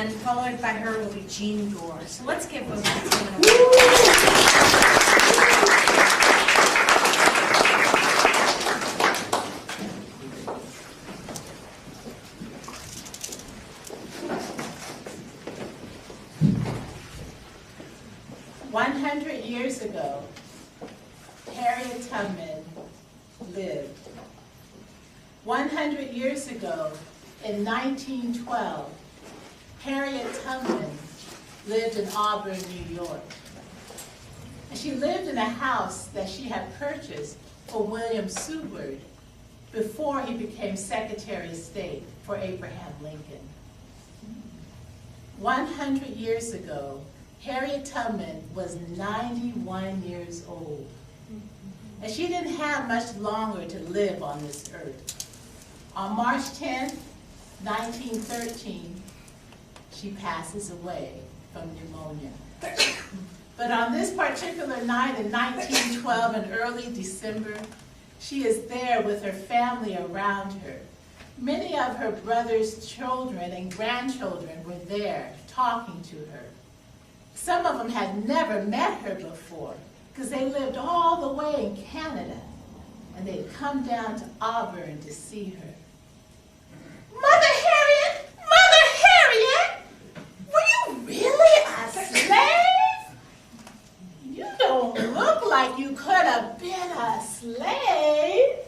and followed by her will be Jean Gore. So let's give those guys a minute. 100 years ago, Harriet Tubman lived. 100 years ago, in 1912, Harriet Tubman lived in Auburn, New York. And she lived in a house that she had purchased for William Seward before he became Secretary of State for Abraham Lincoln. 100 years ago, Harriet Tubman was 91 years old. And she didn't have much longer to live on this earth. On March 10th, 1913, she passes away from pneumonia. But on this particular night in 1912, in early December, she is there with her family around her. Many of her brother's children and grandchildren were there talking to her. Some of them had never met her before because they lived all the way in Canada, and they'd come down to Auburn to see her. Mother Harriet! Mother Harriet! Were you really a slave? You don't look like you could have been a slave.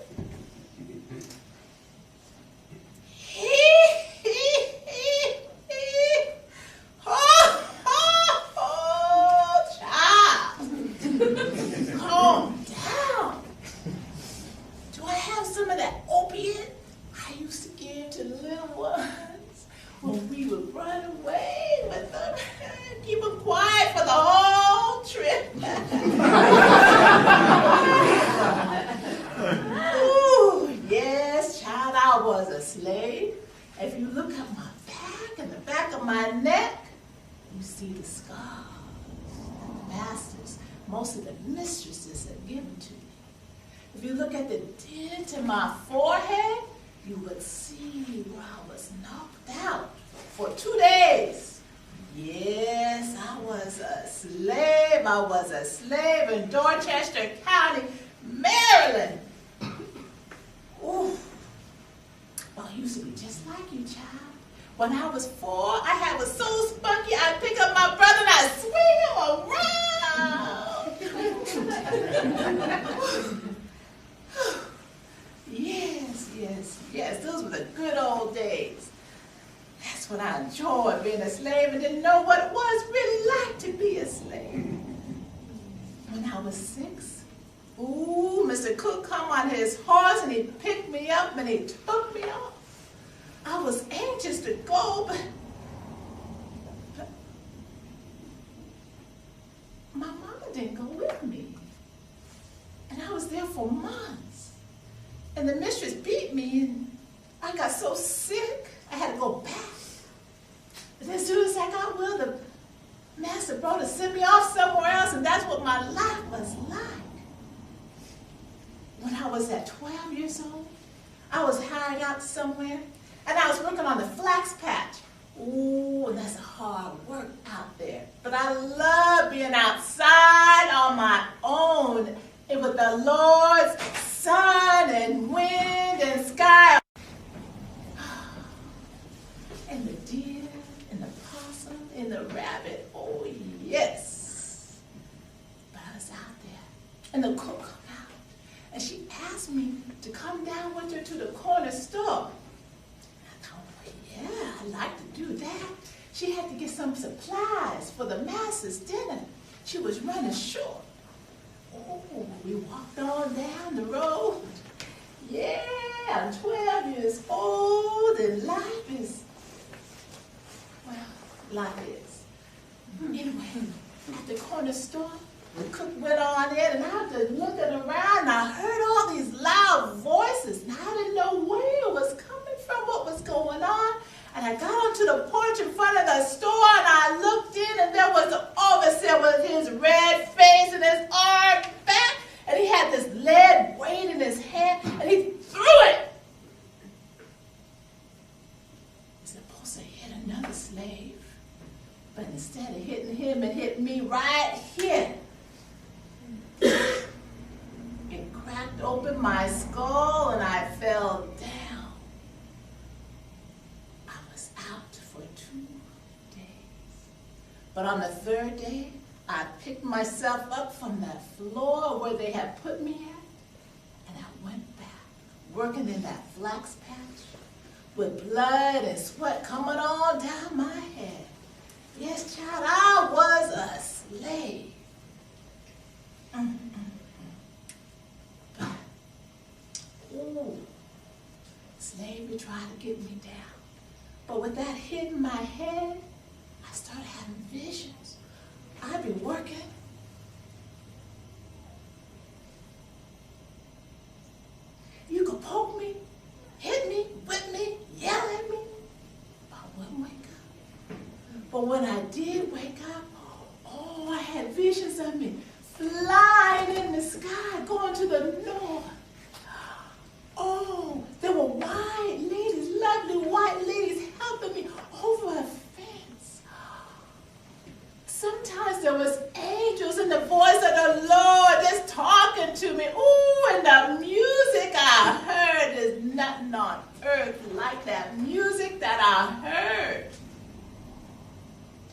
If you look at my back and the back of my neck, you see the scars that the masters, most of the mistresses have given to me. If you look at the dent in my forehead, you would see where I was knocked out for 2 days. Yes, I was a slave. I was a slave in Dorchester County, Maryland. Ooh. Well, I used to be just like you, child. When I was 4, I was so spunky, I'd pick up my brother and I'd swing him around. Yes, those were the good old days. That's when I enjoyed being a slave and didn't know what it was really like to be a slave. When I was 6, Mr. Cook come on his horse and he picked me up and he took me off. I was anxious to go, but my mama didn't go with me. And I was there for months. And the mistress beat me and I got so sick, I had to go back. But as soon as I got well, the master brought to send me off somewhere else, and that's what my life was like. When I was at 12 years old, I was hired out somewhere, and I was working on the flax patch. Ooh, and that's hard work out there. But I love being outside on my own and with the Lord's sun and wind and sky. And the deer and the possum and the rabbit, oh yes. But I was out there, and the cook come out, and she asked me to come down with her to the corner store. I told her, yeah, I'd like to do that. She had to get some supplies for the master's dinner. She was running short. Oh, we walked on down the road. Yeah, I'm 12 years old, and life is, well, life is. Anyway, at the corner store, the cook went on in, and I was just looking around, and I heard all these loud voices, and I didn't know where it was coming from, what was going on. And I got onto the porch in front of the store, and I looked in, and there was the overseer with his red face and his arm back, and he had this lead weight in his hand, and he threw it. He's supposed to hit another slave. But instead of hitting him, it hit me right here. It cracked open my skull and I fell down. I was out for 2 days. But on the 3rd day, I picked myself up from that floor where they had put me at, and I went back, working in that flax patch, with blood and sweat coming on down my head. Yes, child, I was a slave. But, slavery tried to get me down. But with that hitting my head, I started having visions. I'd be working. You could poke me, hit me, whip me, yell at me, but I wouldn't wake up. But when I did wake up, I had visions of me flying in the sky, going to the north. Oh, there were white ladies, lovely white ladies helping me over a fence. Sometimes there was angels and the voice of the Lord just talking to me. Ooh, and the music I heard is nothing on earth like that music that I heard.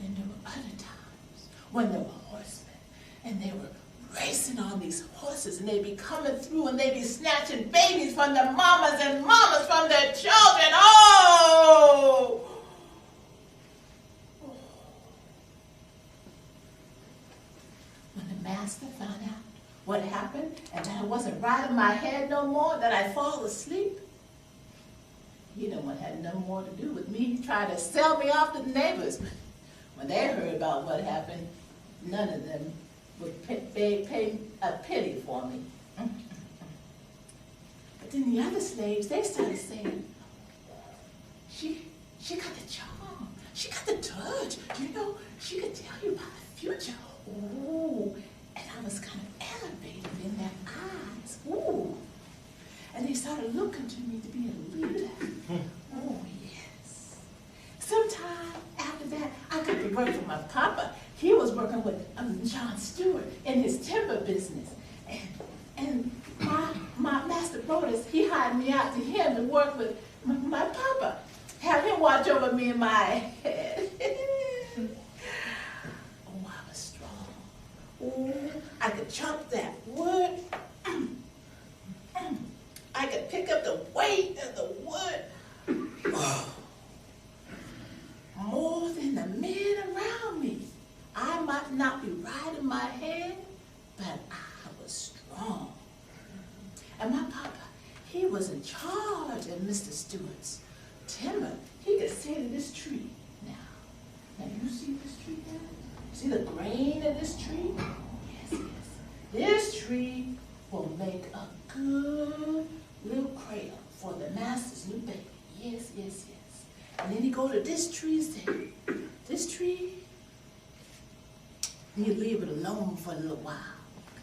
Then there were other times when there were horsemen and they were racing on these horses and they'd be coming through and they'd be snatching babies from their mamas and mamas from their children. Oh! When the master found out what happened and that I wasn't right in my head no more, that I'd fall asleep, he didn't want to have nothing more to do with me. He tried to sell me off to the neighbors. But when they heard about what happened, none of them would pay a penny for me. But then the other slaves, they started saying, she got the charm. She got the touch. You know, she could tell you about the future. Ooh, and I was kind of elevated in their eyes. Ooh. And they started looking to me to be a leader. Oh, yes. Sometime after that, I got to work for my papa. He was working with John Stewart in his timber business. And my master Brothers, he hired me out to him to work with my papa. Have him watch over me in my head. Oh, I was strong. Oh, I could chop that wood. I could pick up the weight of the wood. Oh. More than the men around me. I might not be right in my head, but I was strong. And my papa, he was in charge of Mr. Stewart's timber. He could say to this tree, now you see this tree there? See the grain of this tree? Yes, yes. This tree will make a good little cradle for the master's new baby. Yes, yes, yes. And then he go to this tree and say, this tree, and you leave it alone for a little while.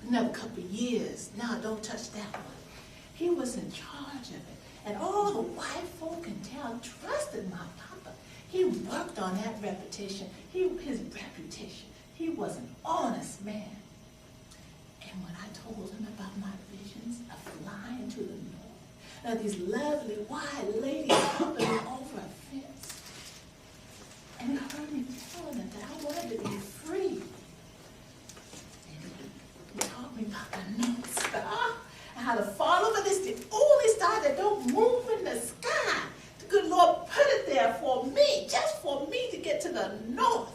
Another couple of years. No, don't touch that one. He was in charge of it. And all the white folk in town trusted my papa. He worked on that reputation. His reputation. He was an honest man. And when I told him about my visions of flying to the north, now these lovely white ladies helping me over a fence, and he heard me telling them that I wanted to be free. He taught me about the North Star and how to fall over this, the only star that don't move in the sky. The good Lord put it there for me, just for me to get to the north.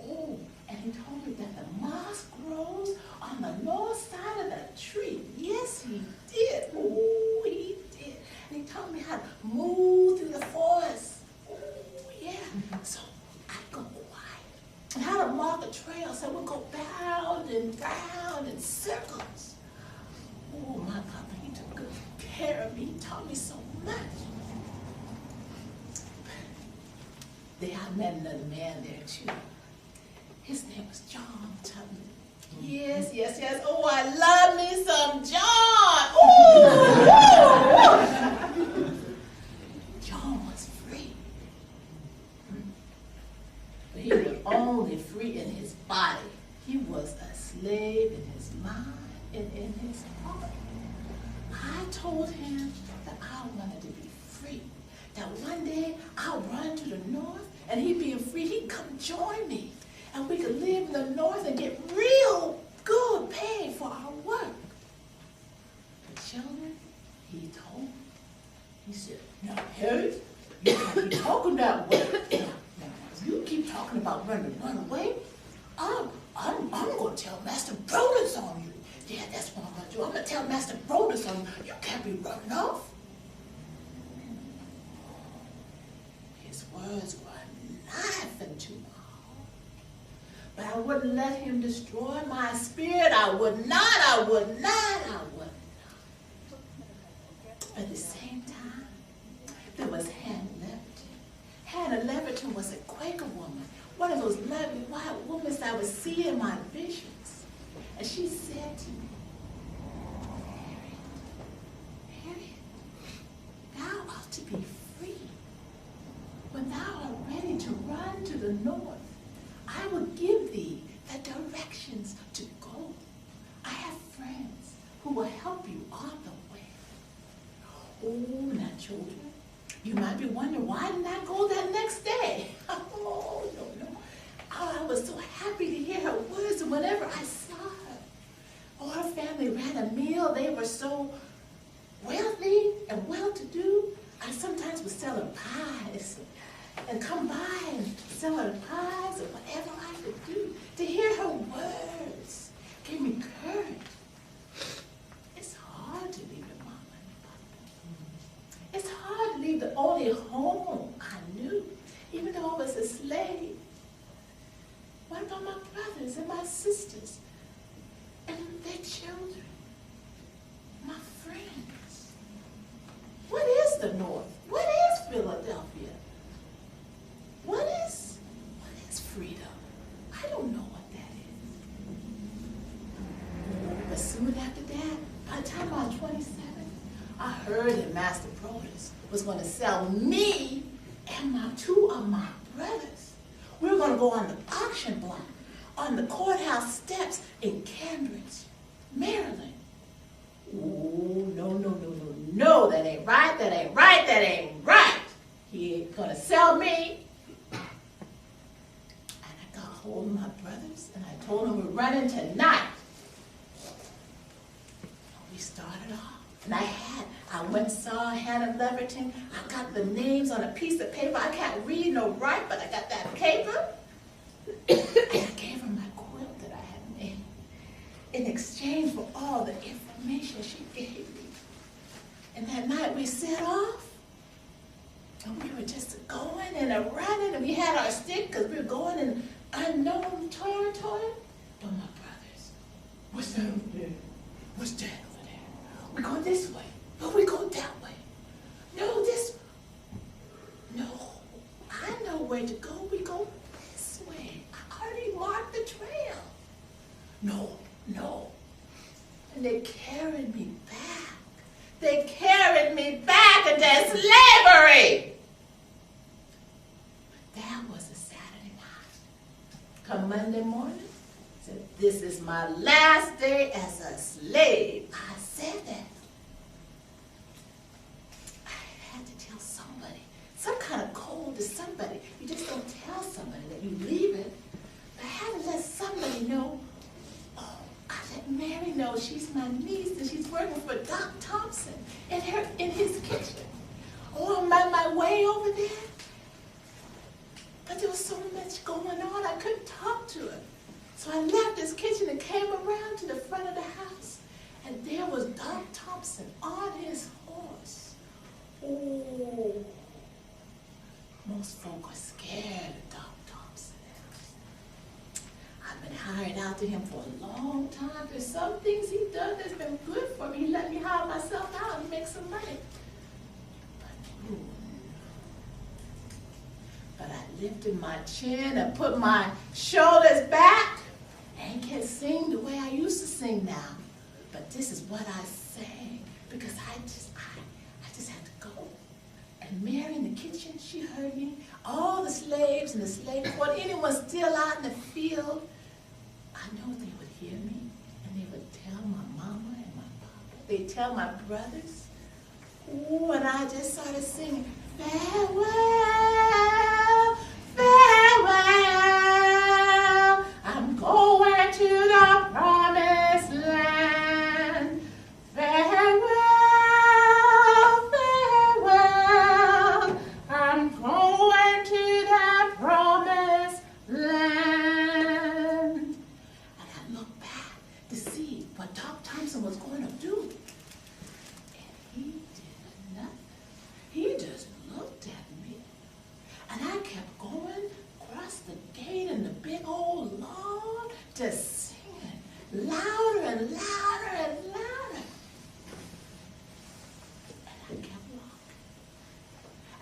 Oh, and he told me that the moss grows on the north side of the tree. Yes, he did. Oh, he did. And he taught me how to move through the forest. Oh, yeah. So I go quiet. And how to mark a trail so we'll go round and round in circles. Oh, my papa, he took good care of me. He taught me so much. There I met another man there too. His name was John Tubman. Yes, yes, yes. Oh, I love me some John. Ooh. John was free. But he was and he being free, he'd come join me. And we could live in the North and get real good pay for our work. The children, he told me, he said, now, Harriet, you can't be talking that way. Now, you keep talking about run away, I'm going to tell Master Brodus on you. Yeah, that's what I'm going to do. I'm going to tell Master Brodus on you. You can't be running off. His words were a knife into my heart. But I wouldn't let him destroy my spirit. I would not. At the same time, there was Hannah Leverton. Hannah Leverton was a Quaker woman, one of those lovely white women I would see in my visions. And she said to me, Harriet, thou ought to be free. When thou art ready to run to the north, I will give thee the directions to go. I have friends who will help you on the way. Oh, now children, you might be wondering, why didn't I go that next day? Oh, no. Oh, I was so happy to hear her words, and whenever I saw her, oh, her family ran a mill. They were so wealthy and well-to-do. I sometimes would sell her pies and come by and sell her pies or whatever I could do. To hear her words gave me courage. It's hard to leave your mama and papa. It's hard to leave the only home I knew, even though I was a slave. What about my brothers and my sisters and their children, my friends? What is the North? What is Philadelphia? What is freedom? I don't know what that is. But soon after that, by the time I was 27, I heard that Master Brodus was going to sell me and two of my brothers. We were going to go on the auction block, on the courthouse steps in Cambridge, Maryland. Oh, no, that ain't right. He ain't going to sell me. And I got hold of my brothers, and I told them we're running tonight. We started off, and I went and saw Hannah Leverton. I got the names on a piece of paper. I can't read nor write, but I got that paper. And I gave her my quilt that I had made in exchange for all the information she gave me. And that night we set off, and we were just going and running, and we had our stick because we were going in unknown territory. But my brothers, what's that over there? What's that over there? We go this way. No, we go that way. No, this way. No, I know where to go. We go this way. I already marked the trail. No. And they carried me back. They carried me back into slavery. But that was a Saturday night. Come Monday morning, I said, this is my last day as a slave. I said that. I had to tell somebody, some kind of code to somebody. You just don't tell somebody that you leave it. But I had to let somebody know. Oh, I let Mary know she's my niece and she's working for Doc Thompson in his kitchen. Oh, I'm on my way over there. But there was so much going on, I couldn't talk to her. So I left his kitchen and came around to the front of the house. And there was Doc Thompson on his horse. Oh, most folk are scared of Doc Thompson. I've been hired out to him for a long time. There's some things he's done that's been good for me. He let me hire myself out and make some money. But I lifted my chin and put my shoulders back and can't sing the way I used to sing now. But this is what I sang because I just had to go. And Mary in the kitchen, she heard me. All the slaves in the slave port, anyone still out in the field, I know they would hear me and they would tell my mama and my papa. They'd tell my brothers. Ooh, and I just started singing, farewell, farewell.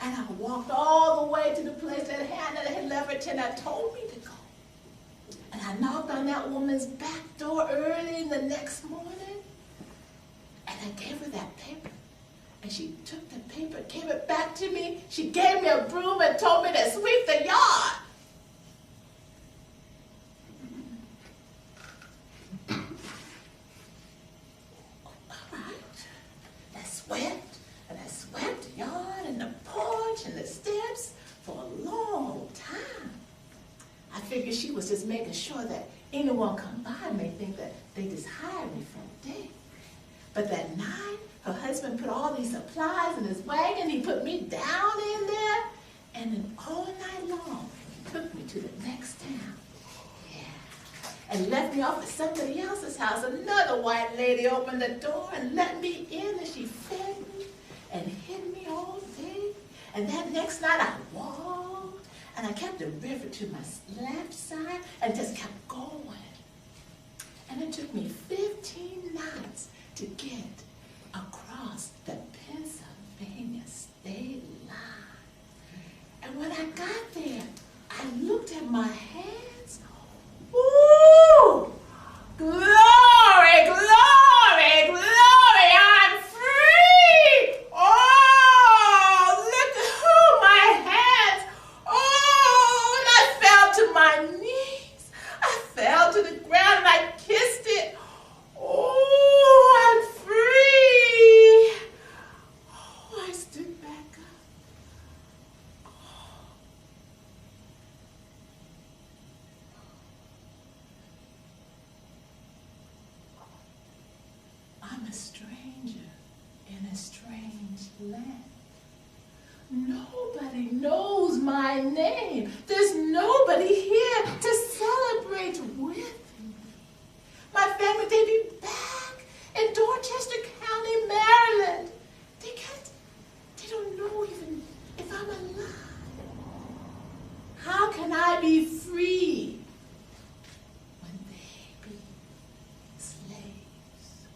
And I walked all the way to the place that Hannah had Leverton told me to go. And I knocked on that woman's back door early in the next morning. And I gave her that paper. And she took the paper, gave it back to me. She gave me a broom and told me to sweep the yard. All right. I swept, and I swept the yard and the porch and the steps for a long time. I figured she was just making sure that anyone come by may think that they just hired me for a day. But that night, her husband put all these supplies in his wagon. He put me down in there. And then all night long, he took me to the next town. Yeah. And left me off at somebody else's house. Another white lady opened the door and let me in. And she fed me and hid me all day. And that next night, I walked. And I kept the river to my left side and just kept going. And it took me 15 nights to get across the Pennsylvania state line. And when I got there, I looked at my hands. Ooh! Glory, glory, glory! I'm free! Oh, look at my hands! Oh, and I fell to my knees. I fell to the ground and I kissed it. Oh, I'm free. Oh, I stood back up. Oh. I'm a stranger in a strange land. Nobody knows my name. There's nobody here to celebrate with me. My family, they be back in Dorchester County, Maryland. They don't know even if I'm alive. How can I be free when they be slaves?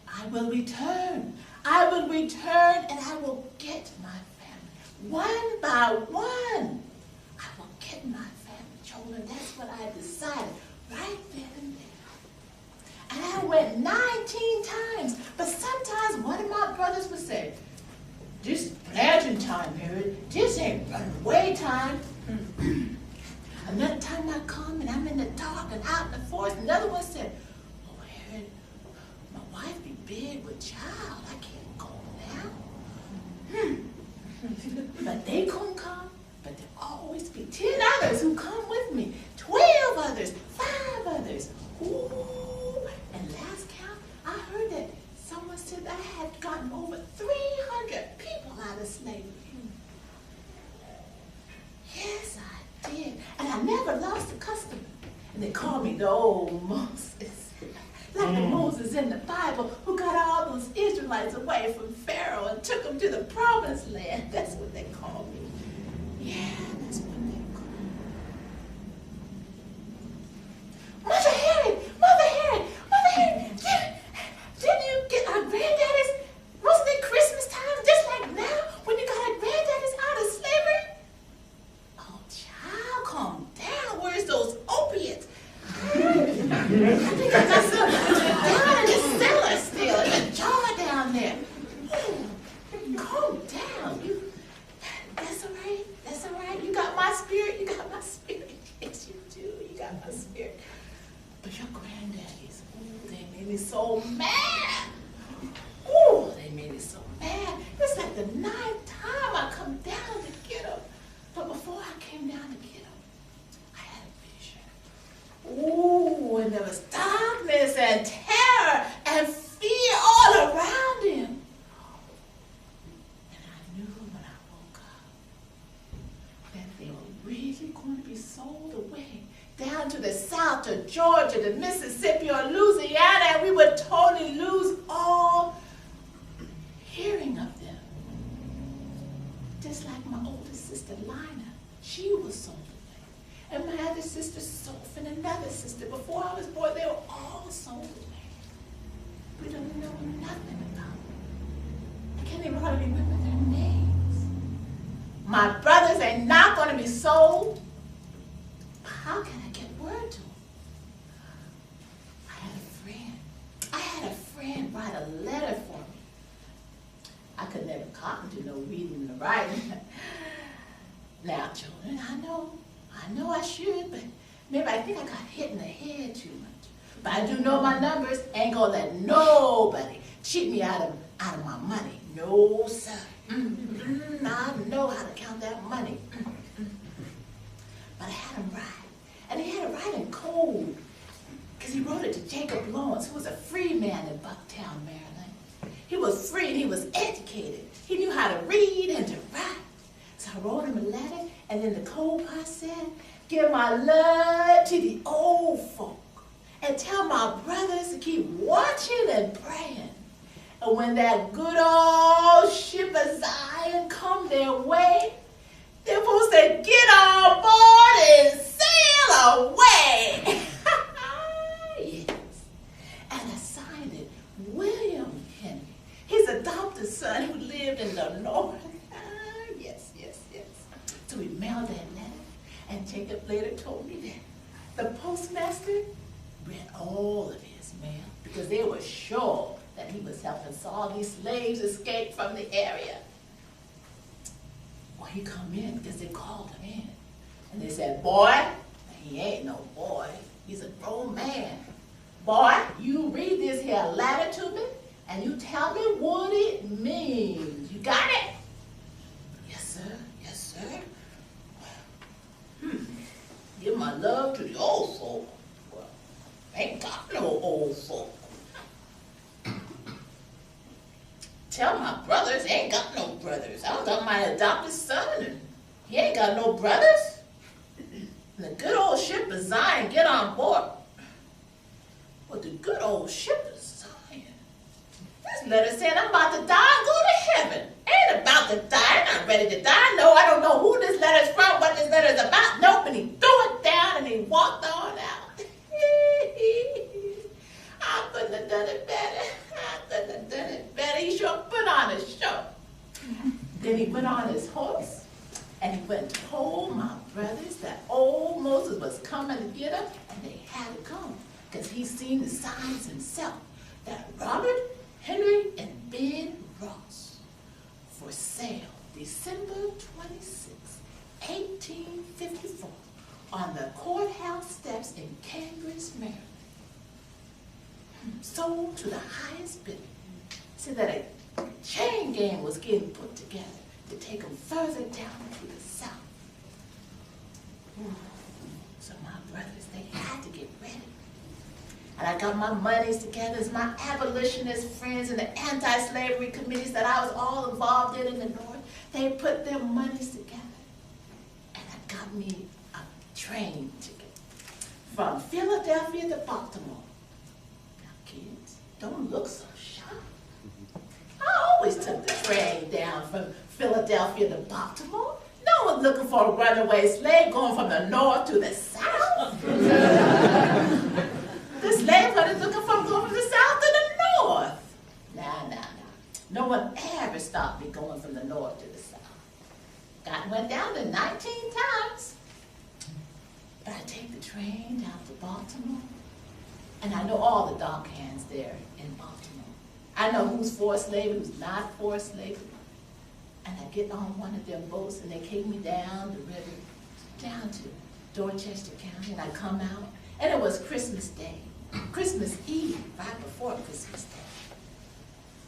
I will return and I will get my family. One by one, I will get my family. Children, that's what I decided right then and there. And I went 19 times, but sometimes one of my brothers would say, "This planting time, Harriet, this ain't runaway time." Another time I come and I'm in the dark and out in the forest, another one said, "Oh, Harriet, my wife be big with child, I can't go now." But they couldn't come. But there always be 10 others who come with me, 12 others, 5 others. Ooh, and last count, I heard that someone said I had gotten over 300 people out of slavery. Yes, I did. And I never lost a customer. And they called me the old Moses. Like the Moses in the Bible who got all those Israelites away from Pharaoh and took them to the promised land. That's what they called me. Yeah, that's what they call me. Mother Harriet, didn't you get our granddaddies? Wasn't it Christmas time just like now when you got our granddaddies out of slavery? Oh, child, calm down. Where's those opiates? I think I got some down in the cellar still, in the jar down there. Calm down. That's all right. That's all right. You got my spirit. You got my spirit. Yes, you do. You got my spirit. But your granddaddies, ooh, they made me so mad. Ooh, they made me so mad. It's like the 9th time I come down to get them. But before I came down to get them, I had a vision. Ooh, and there was darkness and terror and fear all around him. And I knew when I woke up that they were really going to be sold away down to the south, to Georgia, to Mississippi, or Louisiana, and we would totally lose all hearing of them. Just like my oldest sister, Lina, she was sold away. And my other sister, Soph, and another sister, before I was born, they were all sold away. We don't know nothing about them. to remember their names. My brothers ain't not going to be sold. How can I get word to them? I had a friend write a letter for me. I could never cotton to no reading and writing. Now, children, I know I should, but maybe I think I got hit in the head too much. But I do know my numbers. Ain't gonna let nobody cheat me out of my money. No, sir. I know how to count that money. But I had him write. And he had to write in code, because he wrote it to Jacob Lawrence, who was a free man in Bucktown, Maryland. He was free and he was educated. He knew how to read and to write. So I wrote him a letter, and then the code part said, give my love to the old folk, and tell my brothers to keep watching and praying. And when that good old ship of Zion come their way, they're supposed to get on board and sail away. Yes. And I signed it, William Henry, his adopted son who lived in the north. Yes. So we mailed that letter, and Jacob later told me that the postmaster read all of his mail because they were sure that he was helping all these slaves escape from the area. Well, he come in because they called him in. And they said, boy, he ain't no boy. He's a grown man. Boy, you read this here letter to me, and you tell me what it means. You got it? Yes, sir. Give my love to the old folk. Well, ain't got no old folk. Tell my brothers, ain't got no brothers. I got my adopted son, and he ain't got no brothers. And the good old ship of Zion, get on board. Well, the good old ship of Zion. This letter saying I'm about to die and go to heaven. Ain't about to die, I'm not ready to die. No, I don't know who this letter's from, what this letter's about. Nope, and he threw it down and he walked on out. I couldn't have done it better. He sure put on a show. Then he went on his horse and he went and told my brothers that old Moses was coming to get him, and they had to come because he seen the signs himself that Robert, Henry, and Ben Ross for sale December 26, 1854 on the courthouse steps in Cambridge, Maryland. Sold to the highest bidder. Said that a chain gang was getting put together to take them further down to the south. So my brothers, they had to get ready. And I got my monies together as my abolitionist friends and the anti-slavery committees that I was all involved in the North. They put their monies together. And I got me a train ticket from Philadelphia to Baltimore. Now, kids, don't look so shocked. I always took the train down from Philadelphia to Baltimore. No one's looking for a runaway slave going from the north to the south. The slave hunters looking for going from the south to the north. Nah. No one ever stopped me going from the north to the south. Went down to 19 times. But I take the train down to Baltimore, and I know all the dock hands there in Baltimore. I know who's forced slavery, who's not forced slavery. And I get on one of their boats, and they take me down the river, down to Dorchester County, and I come out, and it was Christmas Day, Christmas Eve, right before Christmas Day.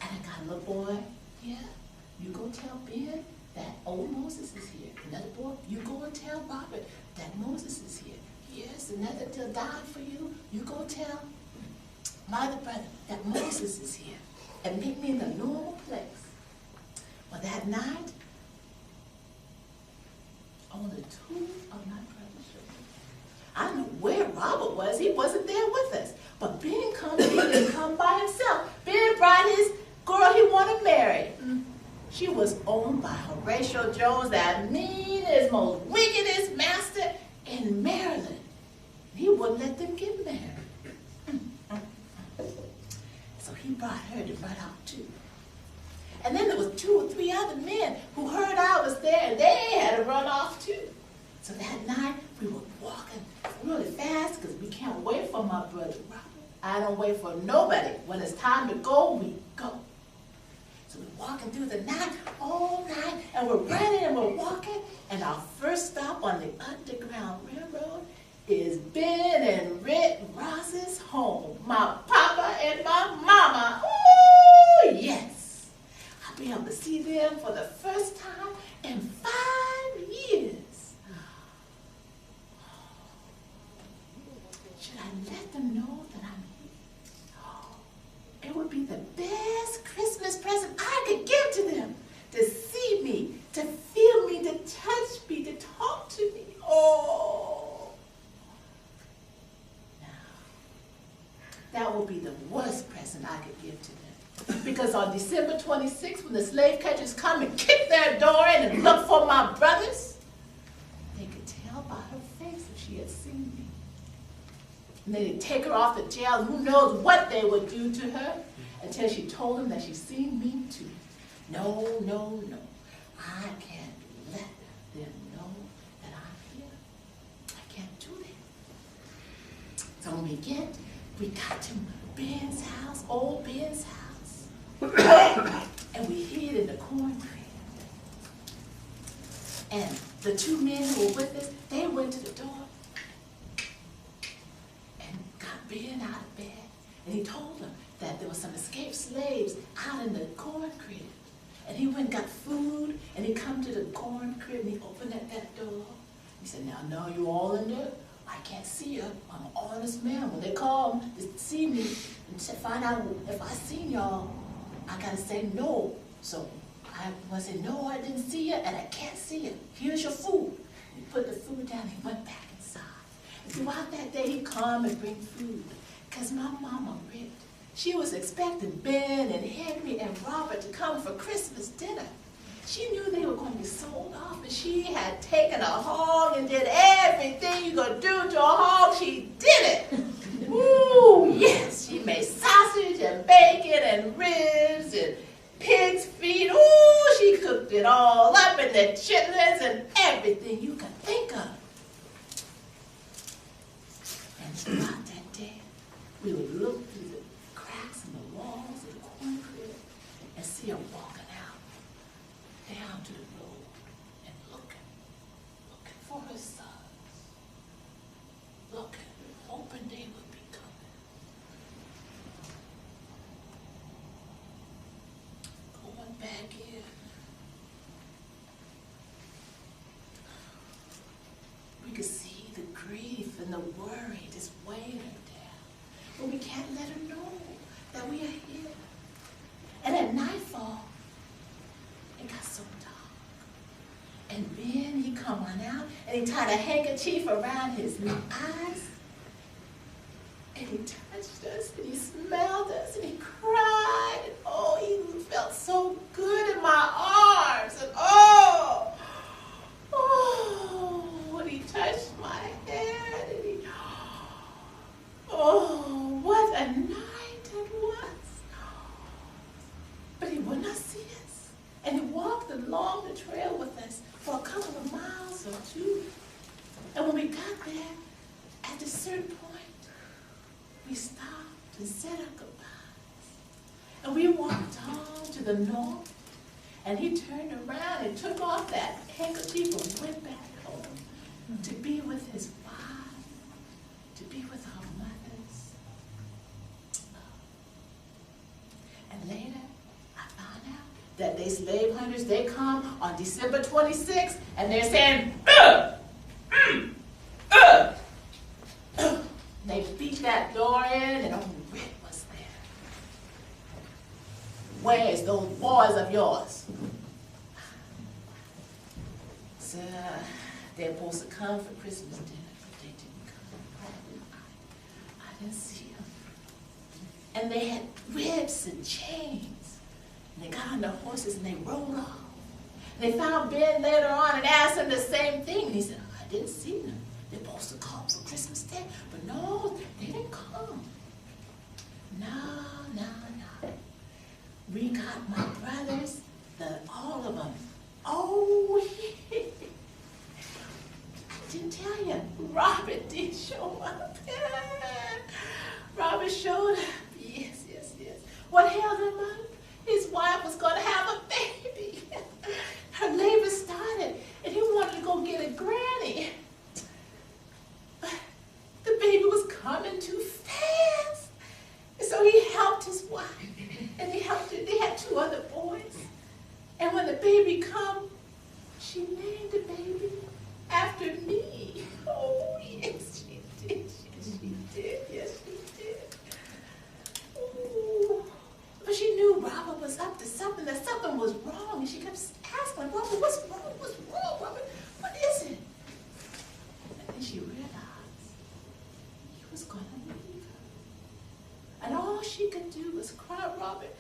And I got a little boy, yeah, you go tell Ben that old Moses is here. Another boy, you go and tell Robert that Moses is here. Yes, another to die for you. You go tell my other brother that Moses is here. And meet me in the normal place. Well, that night, only 2 of my brothers showed up. I don't know where Robert was. He wasn't there with us. But Ben come, he didn't come by himself. Ben brought his girl he wanted married. She was owned by Horatio Jones, that meanest, most wickedest master in Maryland. He wouldn't let them get married. So he brought her to run out too. And then there was 2 or 3 other men who heard I was there, and they had to run off too. So that night, we were walking really fast because we can't wait for my brother Robert. I don't wait for nobody. When it's time to go, we go. So we're walking through the night, all night, and we're running and we're walking, and our first stop on the Underground Railroad is Ben and Wright Ross's home. My papa and my mama. Ooh, yes. I'll be able to see them for the first time in 5 years. Should I let them know that I'm here? It would be the best Christmas present I could give to them. To see me, to feel me, to touch me, to talk to me. Oh. Now, that would be the worst present I could give to them. Because on December 26th, when the slave catchers come and kick their door in and look for my brothers, they could tell by her face if she had seen me. And then they'd take her off to jail, and who knows what they would do to her until she told them that she'd seen me too. No, no, no. I can't let them know that I'm here. I can't do that. So when we got to Ben's house, old Ben's house, and we hid in the corn crib. And the 2 men who were with us, they went to the door and got Ben out of bed. And he told them that there were some escaped slaves out in the corn crib. And he went and got food, and he come to the corn crib, and he opened that door. He said, now you all in there? I can't see you. I'm an honest man. When they come to see me and to find out if I seen y'all, I got to say no. So I was saying, no, I didn't see you, and I can't see you. Here's your food. He put the food down, and he went back inside. And throughout that day, he'd come and bring food, because my mama ripped. She was expecting Ben and Henry and Robert to come for Christmas dinner. She knew they were going to be sold off, and she had taken a hog and did everything you could do to a hog. She did it. Ooh, yes. She made sausage and bacon and ribs and pig's feet. Ooh, she cooked it all up, and the chitlins and everything you could think of. And throughout that day, we would look through the cracks in the walls of the corn crib and see her walking out down to the road and looking for her sons, hoping they would be coming. Going back in. We could see the grief and the worry just weighing her down. But we can't let her know that we are here. And at nightfall, it got so dark. And then he come on out, and he tied a handkerchief around his eyes. And he touched us, and he smelled us, and he cried. And oh, he felt so good in my arms. And oh, when he touched my head, and he, oh, what a night it was. But he would not see us. And he walked along the trail with us for a couple of miles or 2. And when we got there, at a certain point, we stopped and said our goodbyes. And we walked on to the north, and he turned around and took off that handkerchief and went back home to be with his wife, to be with our mothers. And later, I found out that they slave hunters, they come on December 26th, and they're saying, They beat that door in, and old Rick was there. Where's those boys of yours? So, they're supposed to come for Christmas dinner, but they didn't come. I didn't see them. And they had whips and chains. And they got on their horses and they rode off. They found Ben later on and asked him the same thing. And he said, I didn't see them. They're supposed to come for Christmas Day. But no, they didn't come. No. We got my brothers all of them. Oh, I didn't tell you, Robert did show up. Robert showed up. Yes. What held him up? His wife was going to have a baby. Her labor started, and he wanted to go get a granny. But the baby was coming too fast. And so he helped his wife, and they had 2 other boys. And when the baby come, she named the baby after me. Oh, yes, she did. Yes, she did. Ooh. But she knew Robert was up to something, that something was wrong. And she kept asking, Robert, what's wrong? What's wrong, Robert? What is it? And then she realized he was going to leave her. And all she could do was cry, Robert,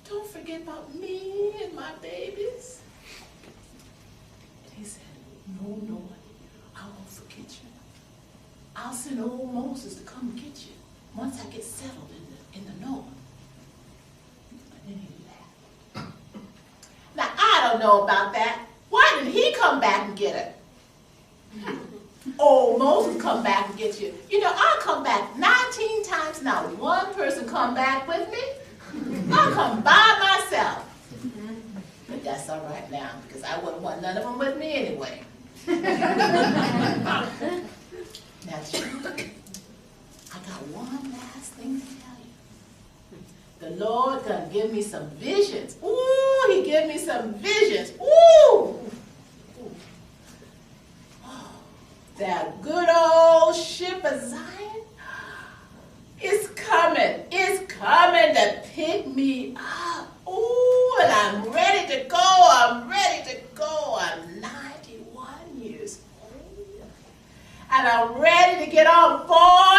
don't forget about me and my babies. And he said, no, I won't forget you. I'll send old Moses to come get you once I get settled in the north. And then he laughed. Now, I don't know about that. Why didn't he come back and get her? Old Moses come back and get you. You know, I'll come back 19 times, not one person come back with me. I'll come by myself. But that's all right now, because I wouldn't want none of them with me anyway. Now, children, I got one last thing to tell you. The Lord gonna give me some visions. Ooh, he gave me some visions. Ooh! Oh, that good old ship of Zion is coming. It's coming to pick me up. Ooh, and I'm ready to go. I'm 91 years old. And I'm ready to get on board